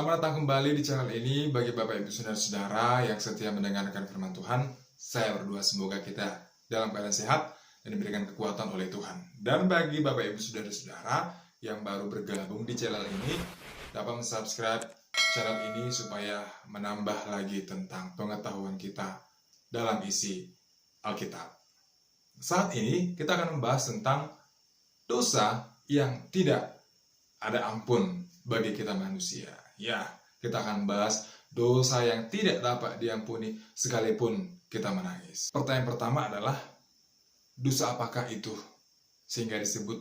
Selamat datang kembali di channel ini bagi Bapak Ibu Saudara-saudara yang setia mendengarkan firman Tuhan. Saya berdoa semoga kita dalam keadaan sehat dan diberikan kekuatan oleh Tuhan. Dan bagi Bapak Ibu Saudara-saudara yang baru bergabung di channel ini, dapat subscribe channel ini supaya menambah lagi tentang pengetahuan kita dalam isi Alkitab. Saat ini kita akan membahas tentang dosa yang tidak ada ampun bagi kita manusia. Ya, kita akan bahas dosa yang tidak dapat diampuni sekalipun kita menangis. Pertanyaan pertama adalah, dosa apakah itu sehingga disebut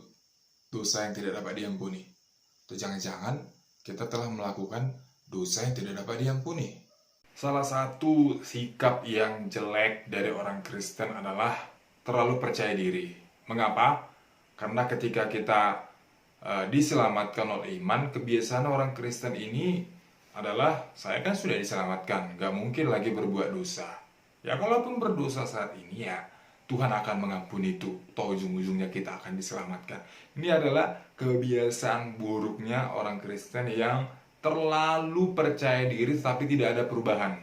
dosa yang tidak dapat diampuni? Atau jangan-jangan kita telah melakukan dosa yang tidak dapat diampuni? Salah satu sikap yang jelek dari orang Kristen adalah terlalu percaya diri. Mengapa? Karena ketika kita diselamatkan oleh iman, kebiasaan orang Kristen ini adalah, saya kan sudah diselamatkan, gak mungkin lagi berbuat dosa. Ya kalaupun berdosa saat ini ya Tuhan akan mengampuni itu, toh ujung-ujungnya kita akan diselamatkan. Ini adalah kebiasaan buruknya orang Kristen yang terlalu percaya diri tetapi tidak ada perubahan.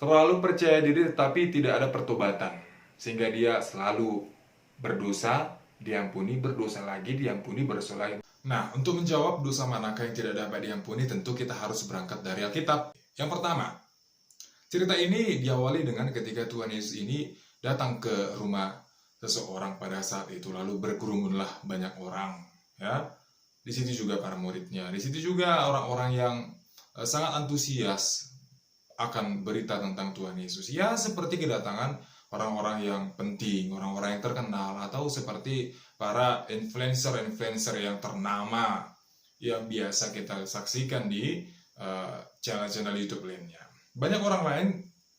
Terlalu percaya diri tetapi tidak ada pertobatan, sehingga dia selalu berdosa, diampuni, berdosa lagi, diampuni, berdosa lagi. Nah, untuk menjawab dosa manakah yang tidak dapat diampuni, tentu kita harus berangkat dari Alkitab. Yang pertama, cerita ini diawali dengan ketika Tuhan Yesus ini datang ke rumah seseorang pada saat itu, lalu berkerumunlah banyak orang. Ya, di situ juga para muridnya, di situ juga orang-orang yang sangat antusias akan berita tentang Tuhan Yesus. Ya, seperti kedatangan orang-orang yang penting, orang-orang yang terkenal, atau seperti para influencer-influencer yang ternama yang biasa kita saksikan di channel-channel YouTube lainnya. Banyak orang lain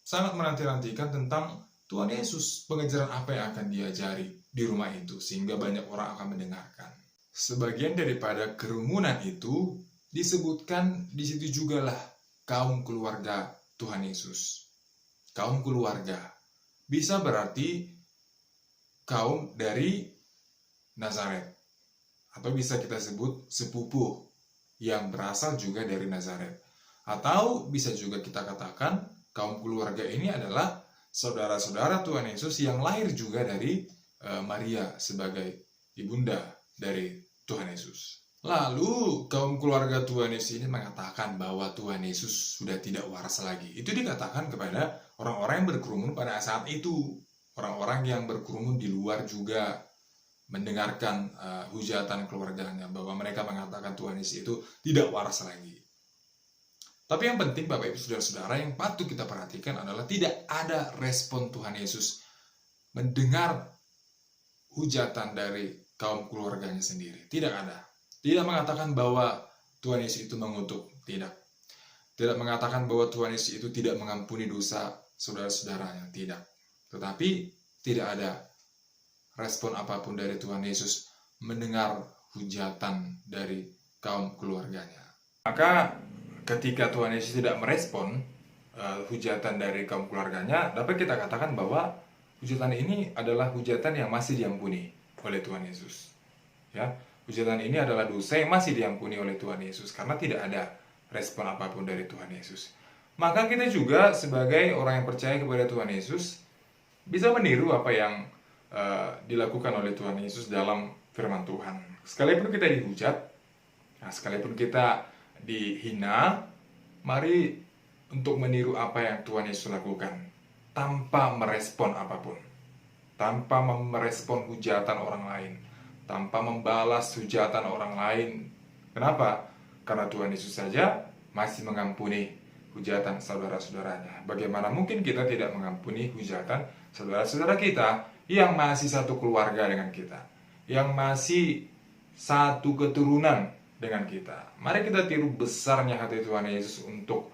sangat menanti-nantikan tentang Tuhan Yesus, pengajaran apa yang akan diajari di rumah itu, sehingga banyak orang akan mendengarkan. Sebagian daripada kerumunan itu disebutkan di situ jugalah kaum keluarga Tuhan Yesus. Kaum keluarga bisa berarti kaum dari Nazaret, atau bisa kita sebut sepupu yang berasal juga dari Nazaret, atau bisa juga kita katakan kaum keluarga ini adalah saudara-saudara Tuhan Yesus yang lahir juga dari Maria sebagai ibunda dari Tuhan Yesus. Lalu kaum keluarga Tuhan Yesus ini mengatakan bahwa Tuhan Yesus sudah tidak waras lagi. Itu dikatakan kepada orang-orang yang berkerumun pada saat itu. Orang-orang yang berkerumun di luar juga mendengarkan hujatan keluarganya, bahwa mereka mengatakan Tuhan Yesus itu tidak waras lagi. Tapi yang penting Bapak Ibu Saudara-saudara, yang patut kita perhatikan adalah tidak ada respon Tuhan Yesus mendengar hujatan dari kaum keluarganya sendiri. Tidak ada. Tidak mengatakan bahwa Tuhan Yesus itu mengutuk. Tidak. Tidak mengatakan bahwa Tuhan Yesus itu tidak mengampuni dosa saudara-saudaranya. Tidak. Tetapi tidak ada respon apapun dari Tuhan Yesus mendengar hujatan dari kaum keluarganya. Maka ketika Tuhan Yesus tidak merespon hujatan dari kaum keluarganya, dapat kita katakan bahwa hujatan ini adalah hujatan yang masih diampuni oleh Tuhan Yesus. Ya, hujatan ini adalah dosa yang masih diampuni oleh Tuhan Yesus karena tidak ada respon apapun dari Tuhan Yesus. Maka kita juga sebagai orang yang percaya kepada Tuhan Yesus bisa meniru apa yang dilakukan oleh Tuhan Yesus dalam firman Tuhan. Sekalipun kita dihujat, sekalipun kita dihina, mari untuk meniru apa yang Tuhan Yesus lakukan tanpa merespon apapun, tanpa merespon hujatan orang lain, tanpa membalas hujatan orang lain. Kenapa? Karena Tuhan Yesus saja masih mengampuni hujatan saudara-saudaranya. Bagaimana mungkin kita tidak mengampuni hujatan saudara-saudara kita yang masih satu keluarga dengan kita, yang masih satu keturunan dengan kita. Mari kita tiru besarnya hati Tuhan Yesus untuk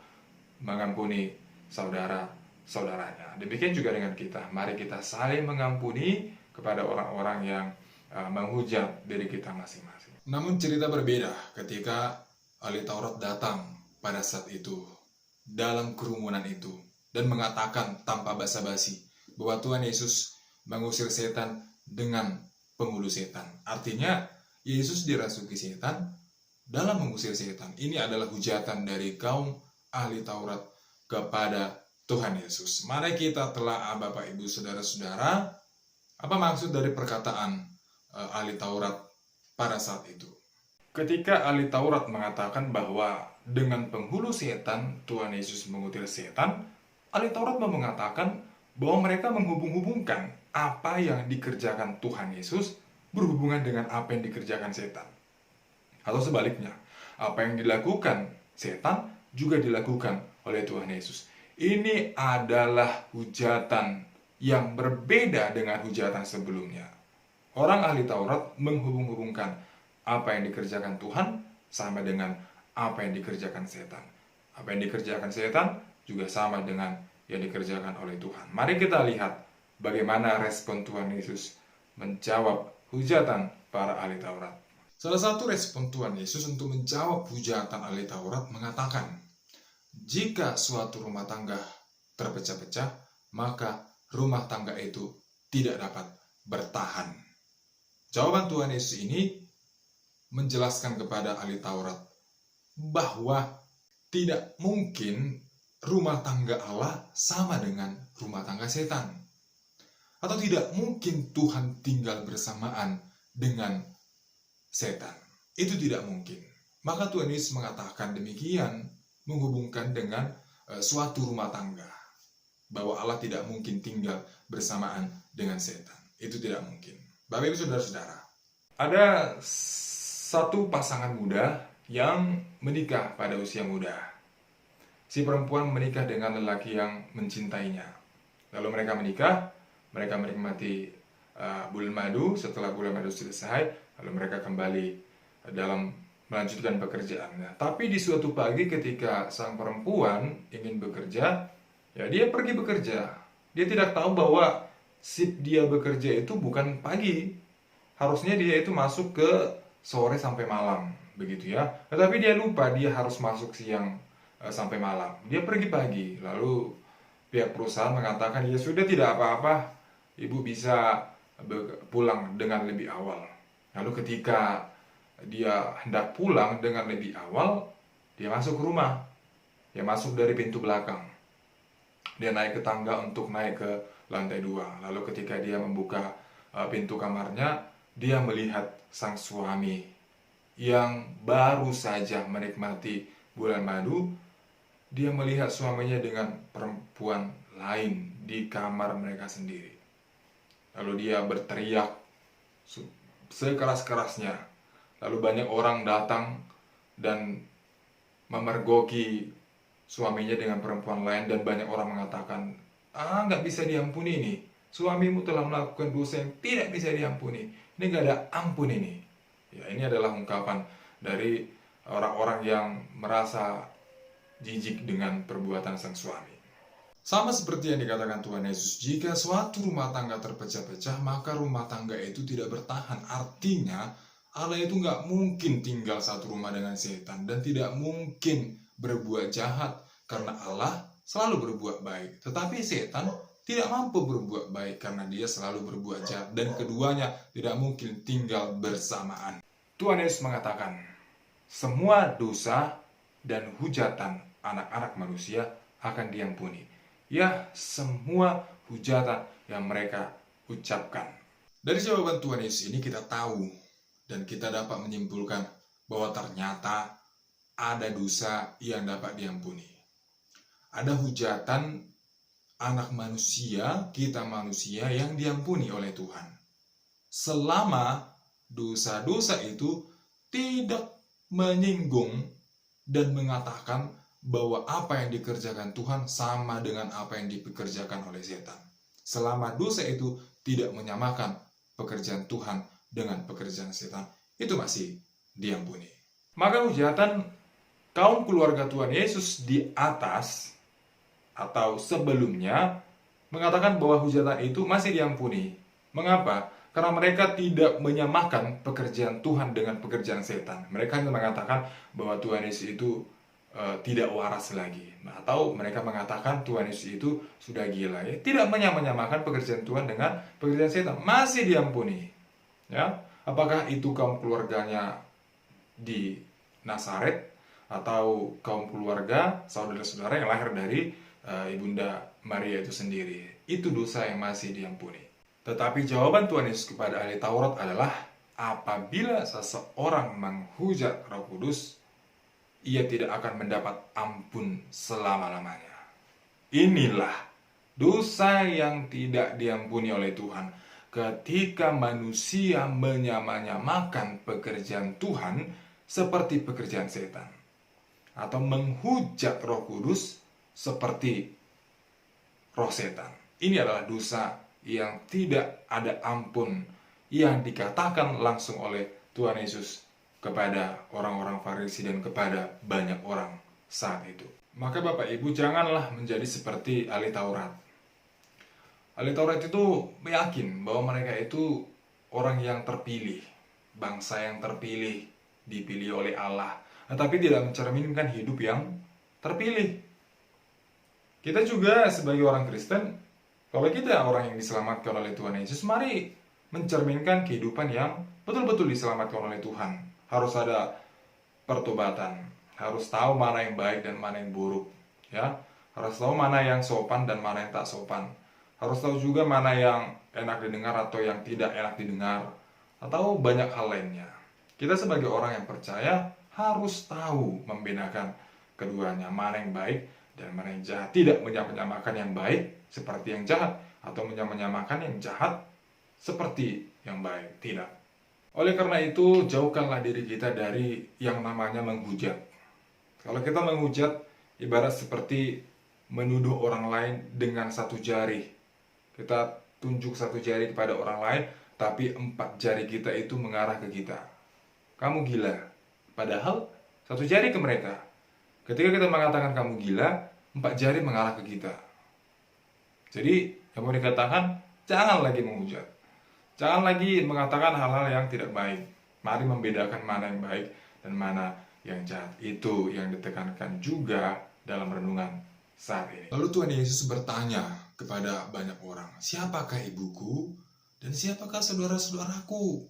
mengampuni saudara-saudaranya. Demikian juga dengan kita. Mari kita saling mengampuni kepada orang-orang yang menghujat diri kita masing-masing. Namun cerita berbeda ketika ahli Taurat datang pada saat itu dalam kerumunan itu dan mengatakan tanpa basa-basi bahwa Tuhan Yesus mengusir setan dengan penghulu setan. Artinya Yesus dirasuki setan dalam mengusir setan. Ini adalah hujatan dari kaum ahli Taurat kepada Tuhan Yesus. Mari kita telah Bapak Ibu Saudara-saudara, apa maksud dari perkataan ahli Taurat pada saat itu. Ketika ahli Taurat mengatakan bahwa dengan penghulu setan Tuhan Yesus mengusir setan, ahli Taurat mengatakan bahwa mereka menghubung-hubungkan apa yang dikerjakan Tuhan Yesus berhubungan dengan apa yang dikerjakan setan. Atau sebaliknya, apa yang dilakukan setan juga dilakukan oleh Tuhan Yesus. Ini adalah hujatan yang berbeda dengan hujatan sebelumnya. Orang ahli Taurat menghubung-hubungkan apa yang dikerjakan Tuhan sama dengan apa yang dikerjakan setan. Apa yang dikerjakan setan juga sama dengan yang dikerjakan oleh Tuhan. Mari kita lihat bagaimana respon Tuhan Yesus menjawab hujatan para ahli Taurat. Salah satu respon Tuhan Yesus untuk menjawab hujatan ahli Taurat mengatakan, jika suatu rumah tangga terpecah-pecah, maka rumah tangga itu tidak dapat bertahan. Jawaban Tuhan Yesus ini menjelaskan kepada ahli Taurat bahwa tidak mungkin rumah tangga Allah sama dengan rumah tangga setan. Atau tidak mungkin Tuhan tinggal bersamaan dengan setan. Itu tidak mungkin. Maka Tuhan Yesus mengatakan demikian, menghubungkan dengan suatu rumah tangga. Bahwa Allah tidak mungkin tinggal bersamaan dengan setan. Itu tidak mungkin. Bapak Ibu Saudara-saudara, ada satu pasangan muda yang menikah pada usia muda. Si perempuan menikah dengan lelaki yang mencintainya. Lalu mereka menikah, mereka menikmati bulan madu. Setelah bulan madu selesai, lalu mereka kembali dalam melanjutkan pekerjaannya. Tapi di suatu pagi ketika sang perempuan ingin bekerja, ya dia pergi bekerja. Dia tidak tahu bahwa sip dia bekerja itu bukan pagi. Harusnya dia itu masuk ke sore sampai malam, begitu ya. Tetapi dia lupa dia harus masuk siang sampai malam. Dia pergi pagi. Lalu pihak perusahaan mengatakan, ya sudah tidak apa-apa, ibu bisa pulang dengan lebih awal. Lalu ketika dia hendak pulang dengan lebih awal, dia masuk ke rumah. Dia masuk dari pintu belakang. Dia naik ke tangga untuk naik ke lantai 2. Lalu ketika dia membuka pintu kamarnya, dia melihat sang suami yang baru saja menikmati bulan madu. Dia melihat suaminya dengan perempuan lain di kamar mereka sendiri. Lalu dia berteriak sekeras-kerasnya. Lalu banyak orang datang dan memergoki suaminya dengan perempuan lain. Dan banyak orang mengatakan, nggak bisa diampuni ini. Suamimu telah melakukan dosa yang tidak bisa diampuni. Ini nggak ada ampun ini. Ya, ini adalah ungkapan dari orang-orang yang merasa jijik dengan perbuatan sang suami. Sama seperti yang dikatakan Tuhan Yesus, jika suatu rumah tangga terpecah-pecah, maka rumah tangga itu tidak bertahan. Artinya, Allah itu nggak mungkin tinggal satu rumah dengan setan, dan tidak mungkin berbuat jahat, karena Allah selalu berbuat baik. Tetapi setan tidak mampu berbuat baik karena dia selalu berbuat jahat, dan keduanya tidak mungkin tinggal bersamaan. Tuhan Yesus mengatakan, semua dosa dan hujatan anak-anak manusia akan diampuni. Ya, semua hujatan yang mereka ucapkan. Dari jawaban Tuhan Yesus ini kita tahu dan kita dapat menyimpulkan bahwa ternyata ada dosa yang dapat diampuni. Ada hujatan anak manusia, kita manusia yang diampuni oleh Tuhan. Selama dosa-dosa itu tidak menyinggung dan mengatakan bahwa apa yang dikerjakan Tuhan sama dengan apa yang dikerjakan oleh setan. Selama dosa itu tidak menyamakan pekerjaan Tuhan dengan pekerjaan setan, itu masih diampuni. Maka hujatan kaum keluarga Tuhan Yesus di atas atau sebelumnya mengatakan bahwa hujatan itu masih diampuni. Mengapa? Karena mereka tidak menyamakan pekerjaan Tuhan dengan pekerjaan setan. Mereka hanya mengatakan bahwa Tuhan Yesus itu tidak waras lagi. Atau mereka mengatakan Tuhan Yesus itu sudah gila. Ya, tidak menyamakan pekerjaan Tuhan dengan pekerjaan setan. Masih diampuni. Ya, apakah itu kaum keluarganya di Nazaret atau kaum keluarga, saudara-saudara yang lahir dari Ibunda Maria itu sendiri. Itu dosa yang masih diampuni. Tetapi jawaban Tuhan Yesus kepada ahli Taurat adalah, apabila seseorang menghujat Roh Kudus, ia tidak akan mendapat ampun selama-lamanya. Inilah dosa yang tidak diampuni oleh Tuhan. Ketika manusia menyamanyamakan pekerjaan Tuhan seperti pekerjaan setan, atau menghujat Roh Kudus seperti roh setan. Ini adalah dosa yang tidak ada ampun, yang dikatakan langsung oleh Tuhan Yesus kepada orang-orang Farisi dan kepada banyak orang saat itu. Maka Bapak Ibu, janganlah menjadi seperti ahli Taurat. Ahli Taurat itu yakin bahwa mereka itu orang yang terpilih, bangsa yang terpilih, dipilih oleh Allah, tetapi tidak mencerminkan hidup yang terpilih. Kita juga sebagai orang Kristen, kalau kita orang yang diselamatkan oleh Tuhan Yesus, mari mencerminkan kehidupan yang betul-betul diselamatkan oleh Tuhan. Harus ada pertobatan, harus tahu mana yang baik dan mana yang buruk, ya. Harus tahu mana yang sopan dan mana yang tak sopan. Harus tahu juga mana yang enak didengar atau yang tidak enak didengar, atau banyak hal lainnya. Kita sebagai orang yang percaya harus tahu membedakan keduanya, mana yang baik dan mana yang jahat. Tidak menyamakan yang baik seperti yang jahat, atau menyamakan yang jahat seperti yang baik. Tidak. Oleh karena itu, jauhkanlah diri kita dari yang namanya menghujat. Kalau kita menghujat, ibarat seperti menuduh orang lain dengan satu jari. Kita tunjuk satu jari kepada orang lain, tapi 4 jari kita itu mengarah ke kita. Kamu gila. Padahal satu jari ke mereka. Ketika kita mengatakan kamu gila, 4 jari mengarah ke kita. Jadi, yang mau dikatakan, jangan lagi menghujat. Jangan lagi mengatakan hal-hal yang tidak baik. Mari membedakan mana yang baik dan mana yang jahat. Itu yang ditekankan juga dalam renungan saat ini. Lalu Tuhan Yesus bertanya kepada banyak orang, siapakah ibuku dan siapakah saudara-saudaraku?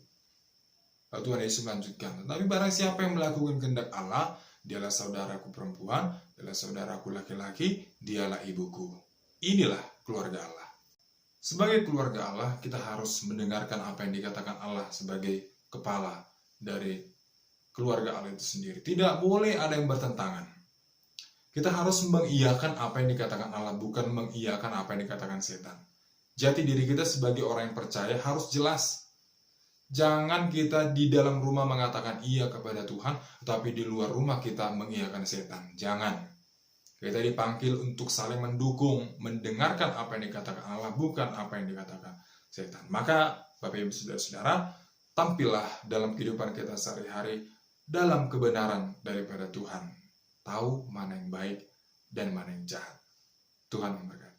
Lalu Tuhan Yesus melanjutkan, tetapi barang siapa yang melakukan kehendak Allah, dialah saudaraku perempuan, dialah saudaraku laki-laki, dialah ibuku. Inilah keluarga Allah. Sebagai keluarga Allah, kita harus mendengarkan apa yang dikatakan Allah sebagai kepala dari keluarga Allah itu sendiri. Tidak boleh ada yang bertentangan. Kita harus mengiyakan apa yang dikatakan Allah, bukan mengiyakan apa yang dikatakan setan. Jati diri kita sebagai orang yang percaya harus jelas. Jangan kita di dalam rumah mengatakan iya kepada Tuhan, tapi di luar rumah kita mengiyakan setan. Jangan. Kita dipanggil untuk saling mendukung, mendengarkan apa yang dikatakan Allah, bukan apa yang dikatakan setan. Maka, Bapak Ibu Saudara-saudara, tampillah dalam kehidupan kita sehari-hari dalam kebenaran daripada Tuhan. Tahu mana yang baik dan mana yang jahat. Tuhan memberkati.